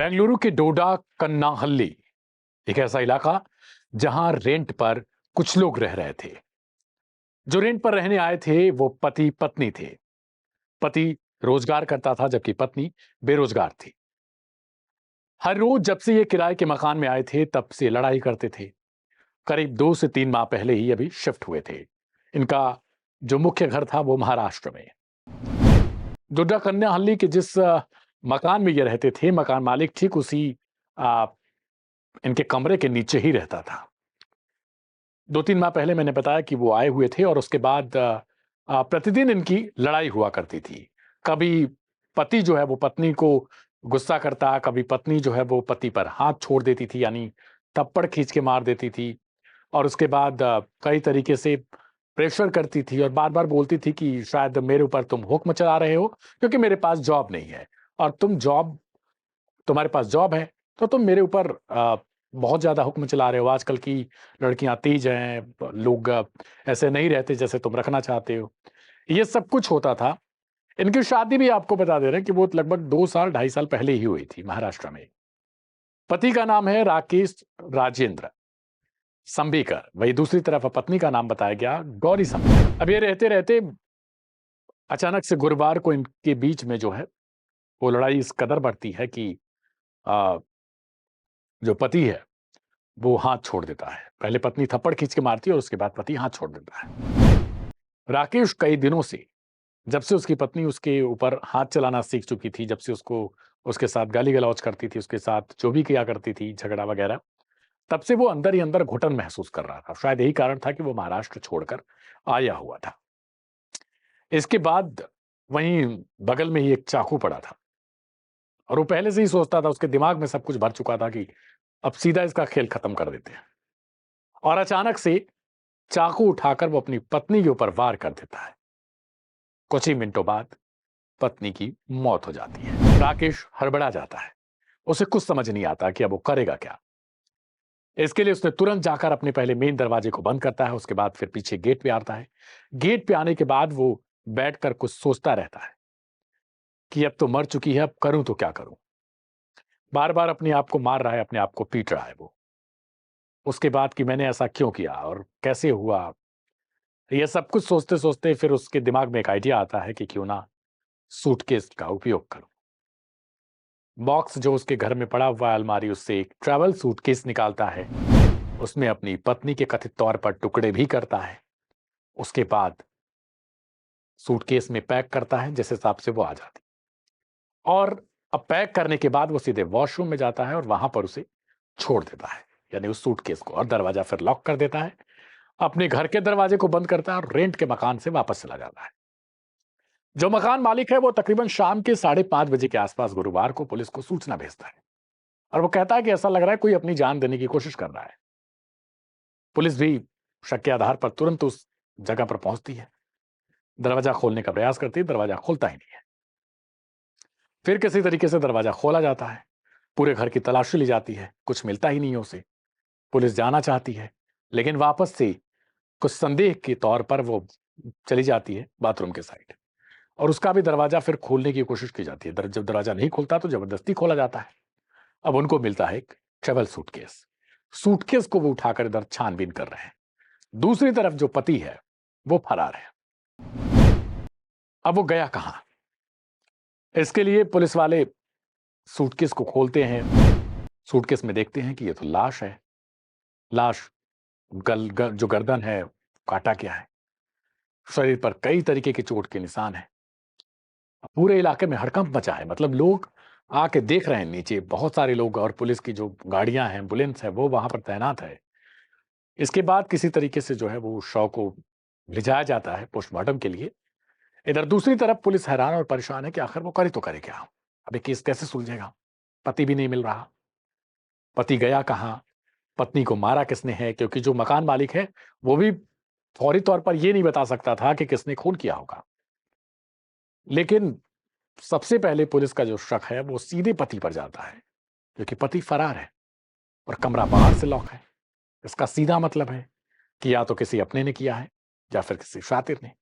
बेंगलुरु के डोडा कन्नाहल्ली एक ऐसा इलाका जहां रेंट पर कुछ लोग रह रहे थे। जो रेंट पर रहने आए थे वो पति पत्नी थे। पति रोजगार करता था जबकि पत्नी बेरोजगार थी। हर रोज जब से ये किराए के मकान में आए थे तब से लड़ाई करते थे। करीब 2 से 3 माह पहले ही अभी शिफ्ट हुए थे। इनका जो मुख्य घर था वो महाराष्ट्र में। डोडा कन्नाहल्ली के जिस मकान में ये रहते थे, मकान मालिक ठीक उसी आ, इनके कमरे के नीचे ही रहता था। 2-3 माह पहले मैंने बताया कि वो आए हुए थे और उसके बाद प्रतिदिन इनकी लड़ाई हुआ करती थी। कभी पति जो है वो पत्नी को गुस्सा करता, कभी पत्नी जो है वो पति पर हाथ छोड़ देती थी, यानी थप्पड़ खींच के मार देती थी। और उसके बाद कई तरीके से प्रेशर करती थी और बार-बार बोलती थी कि शायद मेरे ऊपर तुम हुक्म चला रहे हो क्योंकि मेरे पास जॉब नहीं है और तुम्हारे पास जॉब है तो तुम मेरे ऊपर बहुत ज्यादा हुक्म चला रहे हो। आजकल की लड़कियां तेज हैं, लोग ऐसे नहीं रहते जैसे तुम रखना चाहते हो। ये सब कुछ होता था। इनकी शादी भी आपको बता दे रहे हैं कि वो लगभग 2 साल 2.5 साल पहले ही हुई थी महाराष्ट्र में। पति का नाम है राकेश राजेंद्र संबेकर, वही दूसरी तरफ पत्नी का नाम बताया गया गौरी संबेकर। अब ये रहते रहते अचानक से गुरुवार को इनके बीच में जो है वो लड़ाई इस कदर बढ़ती है कि आ, जो पति है वो हाथ छोड़ देता है। पहले पत्नी थप्पड़ खींच के मारती है और उसके बाद पति हाथ छोड़ देता है। राकेश कई दिनों से, जब से उसकी पत्नी उसके ऊपर हाथ चलाना सीख चुकी थी, जब से उसको उसके साथ गाली गलौज करती थी, उसके साथ जो भी किया करती थी झगड़ा वगैरह, तब से वो अंदर ही अंदर घुटन महसूस कर रहा था। शायद यही कारण था कि वो महाराष्ट्र छोड़कर आया हुआ था। इसके बाद वहीं बगल में ही एक चाकू पड़ा था और वो पहले से ही सोचता था, उसके दिमाग में सब कुछ भर चुका था कि अब सीधा इसका खेल खत्म कर देते हैं। और अचानक से चाकू उठाकर वो अपनी पत्नी के ऊपर वार कर देता है। कुछ ही मिनटों बाद पत्नी की मौत हो जाती है। राकेश हड़बड़ा जाता है। उसे कुछ समझ नहीं आता कि अब वो करेगा क्या। इसके लिए उसने तुरंत जाकर अपने पहले मेन दरवाजे को बंद करता है, उसके बाद फिर पीछे गेट पे आता है। गेट पे आने के बाद वो बैठकर कुछ सोचता रहता है कि अब तो मर चुकी है, अब करूं तो क्या करूं। बार बार अपने आप को मार रहा है, अपने आप को पीट रहा है वो। उसके बाद कि मैंने ऐसा क्यों किया और कैसे हुआ, ये सब कुछ सोचते सोचते फिर उसके दिमाग में एक आइडिया आता है कि क्यों ना सूटकेस का उपयोग करूं। बॉक्स जो उसके घर में पड़ा हुआ है अलमारी, उससे एक ट्रैवल सूटकेस निकालता है। उसमें अपनी पत्नी के कथित तौर पर टुकड़े भी करता है। उसके बाद सूटकेस में पैक करता है जिस हिसाब से वो आ जाती। और अब पैक करने के बाद वो सीधे वॉशरूम में जाता है और वहां पर उसे छोड़ देता है, यानी उस सूटकेस को, और दरवाजा फिर लॉक कर देता है। अपने घर के दरवाजे को बंद करता है और रेंट के मकान से वापस चला जाता है। जो मकान मालिक है वो तकरीबन शाम के 5:30 बजे के आसपास गुरुवार को पुलिस को सूचना भेजता है और वो कहता है कि ऐसा लग रहा है कोई अपनी जान देने की कोशिश कर रहा है। पुलिस भी शक के आधार पर तुरंत उस जगह पर पहुंचती है। दरवाजा खोलने का प्रयास करती है, दरवाजा खुलता ही नहीं है। फिर किसी तरीके से दरवाजा खोला जाता है। पूरे घर की तलाशी ली जाती है, कुछ मिलता ही नहीं है उसे। पुलिस जाना चाहती है लेकिन वापस से कुछ संदेह के तौर पर वो चली जाती है बाथरूम के साइड, और उसका भी दरवाजा फिर खोलने की कोशिश की जाती है। जब दरवाजा नहीं खुलता तो जबरदस्ती खोला जाता है। अब उनको मिलता है एक ट्रेवल सूटकेस। सूटकेस को वो उठाकर इधर छानबीन कर रहे हैं। दूसरी तरफ जो पति है वो फरार है। अब वो गया कहां, इसके लिए पुलिस वाले सूटकेस को खोलते हैं। सूटकेस में देखते हैं कि ये तो लाश है। लाश जो गर्दन है काटा गया है। शरीर पर कई तरीके के चोट के निशान है। पूरे इलाके में हड़कंप मचा है, मतलब लोग आके देख रहे हैं नीचे, बहुत सारे लोग, और पुलिस की जो गाड़ियां हैं, एम्बुलेंस है, वो वहां पर तैनात है। इसके बाद किसी तरीके से जो है वो शव को ले जाया जाता है पोस्टमार्टम के लिए। इधर दूसरी तरफ पुलिस हैरान और परेशान है कि आखिर वो करे तो करे क्या। अबे केस कैसे सुलझेगा, पति भी नहीं मिल रहा, पति गया कहाँ, पत्नी को मारा किसने है, क्योंकि जो मकान मालिक है वो भी फौरी तौर पर ये नहीं बता सकता था कि किसने खून किया होगा। लेकिन सबसे पहले पुलिस का जो शक है वो सीधे पति पर जाता है, क्योंकि पति फरार है और कमरा बाहर से लॉक है। इसका सीधा मतलब है कि या तो किसी अपने ने किया है या फिर किसी शातिर ने।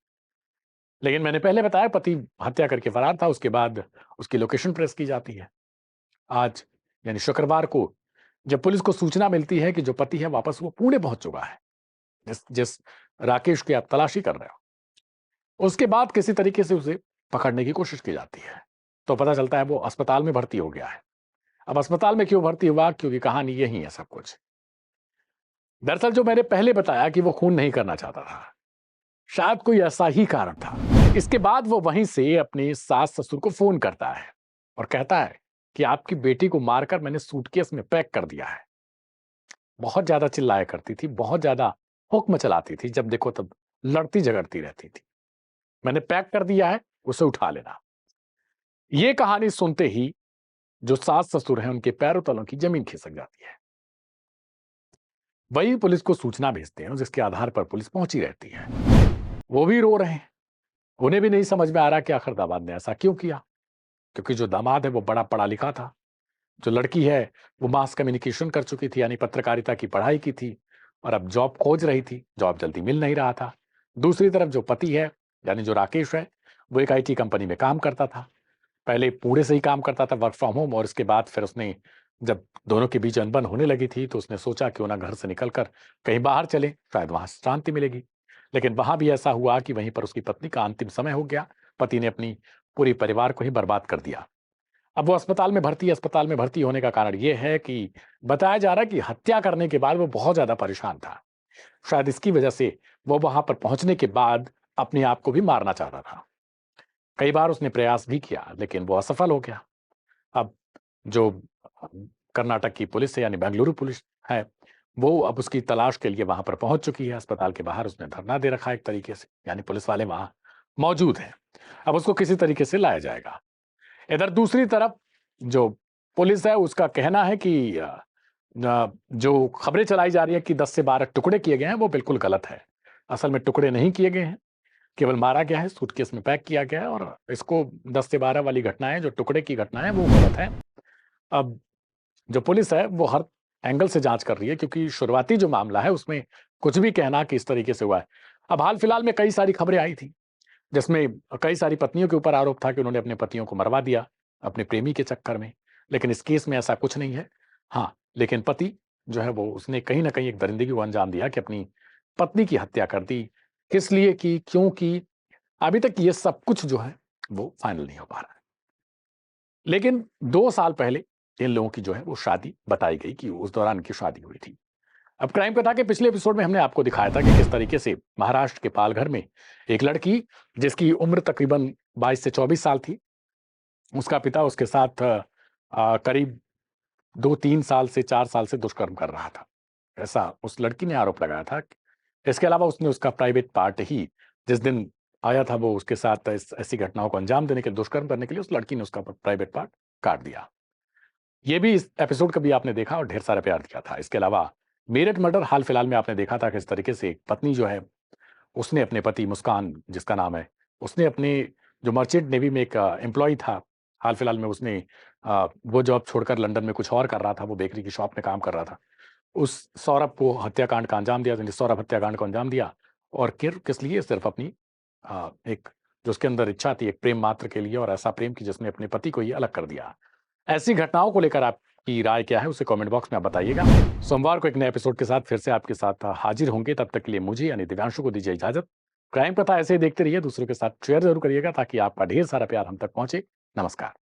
लेकिन मैंने पहले बताया पति हत्या करके फरार था, उसके बाद उसकी लोकेशन प्रेस की जाती है। आज यानी शुक्रवार को जब पुलिस को सूचना मिलती है कि जो पति है वापस वो पुणे पहुंच चुका है, जिस जिस राकेश की आप तलाशी कर रहे हो, उसके बाद किसी तरीके से उसे पकड़ने की कोशिश की जाती है। तो पता चलता है वो अस्पताल में भर्ती हो गया है। अब अस्पताल में क्यों भर्ती हुआ, क्योंकि कहानी यही है सब कुछ। दरअसल जो मैंने पहले बताया कि वो खून नहीं करना चाहता था, शायद कोई ऐसा ही कारण था। इसके बाद वो वहीं से अपने सास ससुर को फोन करता है और कहता है कि आपकी बेटी को मारकर मैंने सूटकेस में पैक कर दिया है। बहुत ज्यादा चिल्लाया करती थी, बहुत ज्यादा हुक्म चलाती थी, जब देखो तब लड़ती झगड़ती रहती थी। मैंने पैक कर दिया है, उसे उठा लेना। ये कहानी सुनते ही जो सास ससुर हैं उनके पैरों तलों की जमीन खिसक जाती है। वही पुलिस को सूचना भेजते हैं, जिसके आधार पर पुलिस पहुंची रहती है। वो भी रो रहे हैं, उन्हें भी नहीं समझ में आ रहा कि आखिर दामाद ने ऐसा क्यों किया, क्योंकि जो दामाद है वो बड़ा पढ़ा लिखा था, जो लड़की है वो मास कम्युनिकेशन कर चुकी थी, यानी पत्रकारिता की पढ़ाई की थी, और अब जॉब खोज रही थी, जॉब जल्दी मिल नहीं रहा था। दूसरी तरफ जो पति है, यानी जो राकेश है, वो एक आईटी कंपनी में काम करता था। पहले पुणे से ही काम करता था, वर्क फ्रॉम होम, और इसके बाद फिर उसने, जब दोनों के बीच अनबन होने लगी थी, तो उसने सोचा क्यों ना घर से निकलकर कहीं बाहर चले, शायद वहां शांति मिलेगी। लेकिन वहां भी ऐसा हुआ कि वहीं पर उसकी पत्नी का अंतिम समय हो गया। पति ने अपनी पूरी परिवार को ही बर्बाद कर दिया। अब वो अस्पताल में भर्ती है। अस्पताल में भर्ती होने का कारण ये है कि बताया जा रहा है कि हत्या करने के बाद वो बहुत ज्यादा परेशान था। शायद इसकी वजह से वो वहां पर पहुंचने के बाद अपने आप को भी मारना चाहता था। कई बार उसने प्रयास भी किया, लेकिन वो असफल हो गया। अब जो कर्नाटक की पुलिस है, यानी बेंगलुरु पुलिस है, वो अब उसकी तलाश के लिए वहां पर पहुंच चुकी है। अस्पताल के बाहर उसने धरना दे रखा है एक तरीके से, यानी पुलिस वाले वहां मौजूद हैं। अब उसको किसी तरीके से लाया जाएगा। इधर दूसरी तरफ जो पुलिस है उसका कहना है कि जो खबरें चलाई जा रही है कि 10 से 12 टुकड़े किए गए हैं, वो बिल्कुल गलत है। असल में टुकड़े नहीं किए गए हैं, केवल मारा गया है, सूटकेस में पैक किया गया है, और इसको 10 से 12 वाली घटनाएं, जो टुकड़े की घटनाएं, वो गलत है। अब जो पुलिस है वो हर एंगल से जांच कर रही है, क्योंकि शुरुआती जो मामला है उसमें कुछ भी कहना कि इस तरीके से हुआ है। अब हाल फिलहाल में कई सारी खबरें आई थी, जिसमें कई सारी पत्नियों के ऊपर आरोप था कि उन्होंने अपने पतियों को मरवा दिया अपने प्रेमी के चक्कर में। लेकिन इस केस में ऐसा कुछ नहीं है। हाँ, लेकिन पति जो है वो, उसने कहीं ना कहीं एक दरिंदगी को अंजाम दिया कि अपनी पत्नी की हत्या कर दी। किस लिए की, क्यों की, अभी तक ये सब कुछ जो है वो फाइनल नहीं हो पा रहा है। लेकिन 2 साल पहले इन लोगों की जो है वो शादी बताई गई कि उस दौरान इनकी शादी हुई थी। अब क्राइम कथा के पिछले एपिसोड में हमने आपको दिखाया था कि किस तरीके से महाराष्ट्र के पालघर में एक लड़की, जिसकी उम्र तकरीबन 22 से 24 साल थी, उसका पिता उसके साथ करीब 2-3 साल से 4 साल से दुष्कर्म कर रहा था, ऐसा उस लड़की ने आरोप लगाया था। इसके अलावा उसने उसका प्राइवेट पार्ट ही, जिस दिन आया था वो उसके साथ ऐसी घटनाओं को अंजाम देने के लिए, दुष्कर्म करने के लिए, उस लड़की ने उसका प्राइवेट पार्ट काट दिया। ये भी इस एपिसोड कभी आपने देखा और ढेर सारा प्यार दिया था। इसके अलावा मेरठ मर्डर हाल फिलहाल में आपने देखा था, किस तरीके से एक पत्नी जो है, उसने अपने पति, मुस्कान जिसका नाम है, उसने अपने, जो मर्चेंट नेवी में एक एम्प्लॉय था, हाल फिलहाल में उसने वो जॉब छोड़कर लंदन में कुछ और कर रहा था, वो बेकरी की शॉप में काम कर रहा था, उस सौरभ को हत्याकांड का अंजाम दिया, यानी सौरभ हत्याकांड को अंजाम दिया। और किस लिए, सिर्फ अपनी एक, जो उसके अंदर इच्छा थी एक प्रेम मात्र के लिए, और ऐसा प्रेम कि जिसने अपने पति को ही अलग कर दिया। ऐसी घटनाओं को लेकर आपकी राय क्या है, उसे कमेंट बॉक्स में आप बताइएगा। सोमवार को एक नए एपिसोड के साथ फिर से आपके साथ हाजिर होंगे। तब तक के लिए मुझे, यानी दिव्यांशु को, दीजिए इजाजत। क्राइम कथा ऐसे ही देखते रहिए, दूसरों के साथ शेयर जरूर करिएगा, ताकि आपका ढेर सारा प्यार हम तक पहुंचे। नमस्कार।